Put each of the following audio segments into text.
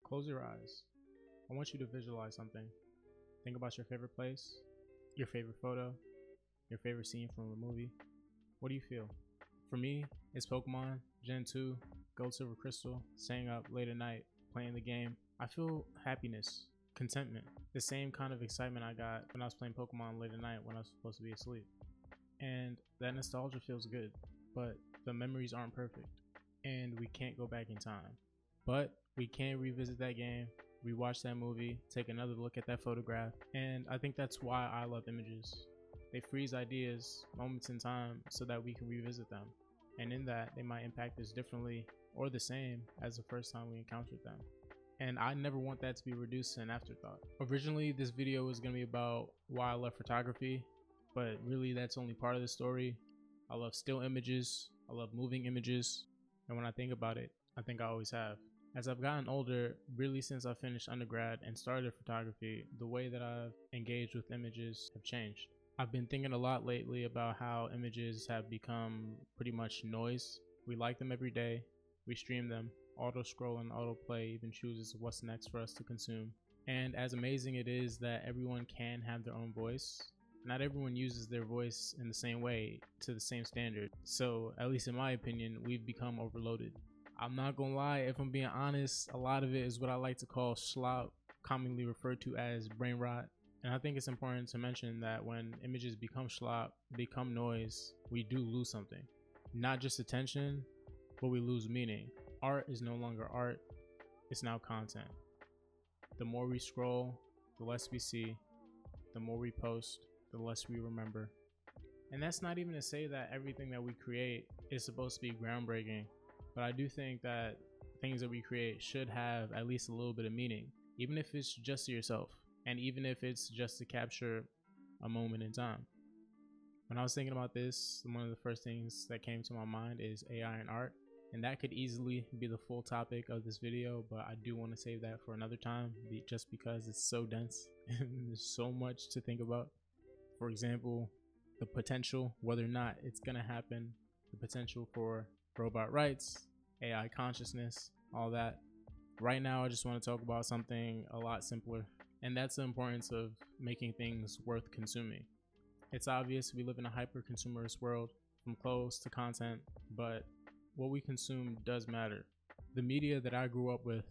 Close your eyes. I want you to visualize something. Think about your favorite place, your favorite photo, your favorite scene from a movie. What do you feel? For me, it's Pokemon, Gen 2, Gold, Silver, Crystal, staying up late at night, playing the game. I feel happiness, contentment, the same kind of excitement I got when I was playing Pokemon late at night when I was supposed to be asleep. And that nostalgia feels good, but the memories aren't perfect, and we can't go back in time. But we can revisit that game, rewatch that movie, take another look at that photograph, and I think that's why I love images. They freeze ideas, moments in time, so that we can revisit them. And in that, they might impact us differently or the same as the first time we encountered them. And I never want that to be reduced to an afterthought. Originally, this video was going to be about why I love photography, but really that's only part of the story. I love still images, I love moving images, and when I think about it, I think I always have. As I've gotten older, really since I finished undergrad and started photography, the way that I've engaged with images have changed. I've been thinking a lot lately about how images have become pretty much noise. We like them every day, we stream them, auto scroll and autoplay even chooses what's next for us to consume. And as amazing it is that everyone can have their own voice, not everyone uses their voice in the same way to the same standard. So at least in my opinion, we've become overloaded. I'm not gonna lie, if I'm being honest, a lot of it is what I like to call slop, commonly referred to as brain rot. And I think it's important to mention that when images become slop, become noise, we do lose something. Not just attention, but we lose meaning. Art is no longer art, it's now content. The more we scroll, the less we see. The more we post, the less we remember. And that's not even to say that everything that we create is supposed to be groundbreaking, but I do think that things that we create should have at least a little bit of meaning, even if it's just to yourself, and even if it's just to capture a moment in time. When I was thinking about this, one of the first things that came to my mind is AI and art, and that could easily be the full topic of this video, but I do want to save that for another time just because it's so dense and there's so much to think about. For example, the potential, whether or not it's gonna happen, the potential for robot rights, AI consciousness, all that. Right now, I just want to talk about something a lot simpler, and that's the importance of making things worth consuming. It's obvious we live in a hyper consumerist world, from clothes to content, but what we consume does matter. The media that I grew up with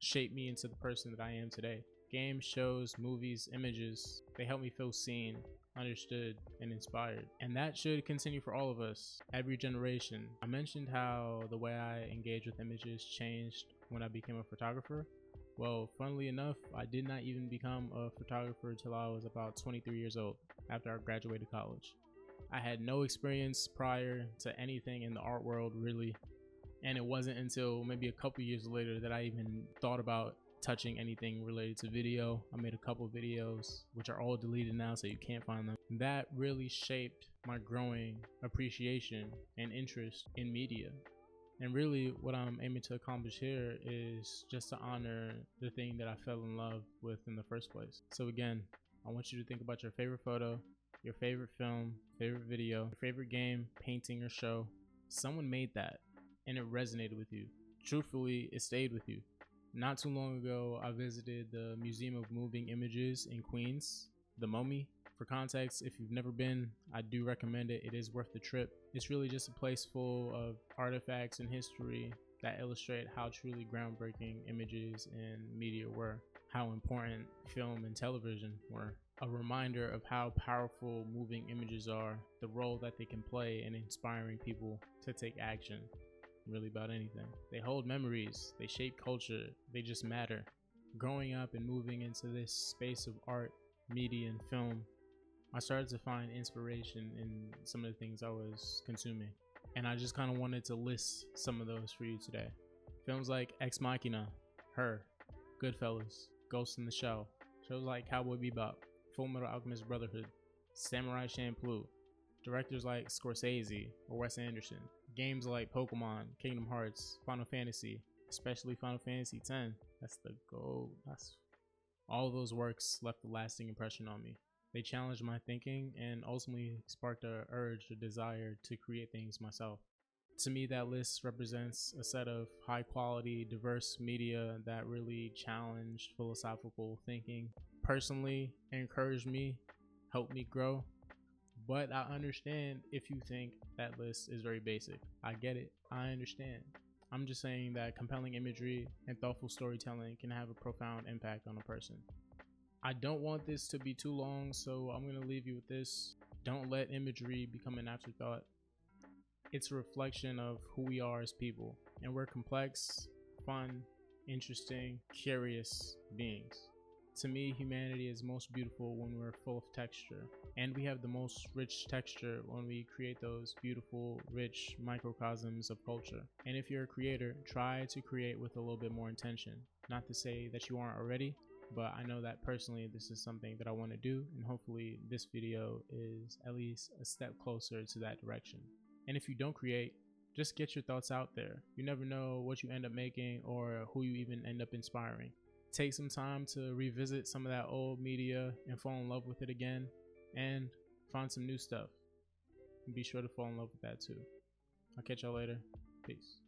shaped me into the person that I am today. Games, shows, movies, images, they help me feel seen, understood, and inspired. And that should continue for all of us, every generation. I mentioned how the way I engage with images changed when I became a photographer. Well, funnily enough, I did not even become a photographer until I was about 23 years old, after I graduated college. I had no experience prior to anything in the art world, really. And it wasn't until maybe a couple years later that I even thought about touching anything related to video. I made a couple videos, which are all deleted now, so you can't find them. That really shaped my growing appreciation and interest in media. And really what I'm aiming to accomplish here is just to honor the thing that I fell in love with in the first place. So again, I want you to think about your favorite photo, your favorite film, favorite video, your favorite game, painting, or show. Someone made that and it resonated with you. Truthfully, it stayed with you. Not too long ago, I visited the Museum of Moving Images in Queens, the MoMI. For context, if you've never been, I do recommend it. It is worth the trip. It's really just a place full of artifacts and history that illustrate how truly groundbreaking images and media were, how important film and television were. A reminder of how powerful moving images are, the role that they can play in inspiring people to take action, really about anything. They hold memories, they shape culture, they just matter. Growing up and moving into this space of art, media, and film, I started to find inspiration in some of the things I was consuming. And I just kind of wanted to list some of those for you today. Films like Ex Machina, Her, Goodfellas, Ghost in the Shell, shows like Cowboy Bebop, Fullmetal Alchemist Brotherhood, Samurai Champloo, directors like Scorsese or Wes Anderson, games like Pokemon, Kingdom Hearts, Final Fantasy, especially Final Fantasy X. That's the gold. All of those works left a lasting impression on me. They challenged my thinking and ultimately sparked a urge, a desire to create things myself. To me, that list represents a set of high quality, diverse media that really challenged philosophical thinking. Personally, encouraged me, helped me grow. But I understand if you think that list is very basic. I get it. I understand. I'm just saying that compelling imagery and thoughtful storytelling can have a profound impact on a person. I don't want this to be too long, so I'm going to leave you with this. Don't let imagery become an afterthought. It's a reflection of who we are as people, and we're complex, fun, interesting, curious beings. To me, humanity is most beautiful when we're full of texture, and we have the most rich texture when we create those beautiful, rich microcosms of culture. And if you're a creator, try to create with a little bit more intention. Not to say that you aren't already, but I know that personally this is something that I want to do, and hopefully this video is at least a step closer to that direction. And if you don't create, just get your thoughts out there. You never know what you end up making or who you even end up inspiring. Take some time to revisit some of that old media and fall in love with it again, and find some new stuff. And be sure to fall in love with that too. I'll catch y'all later. Peace.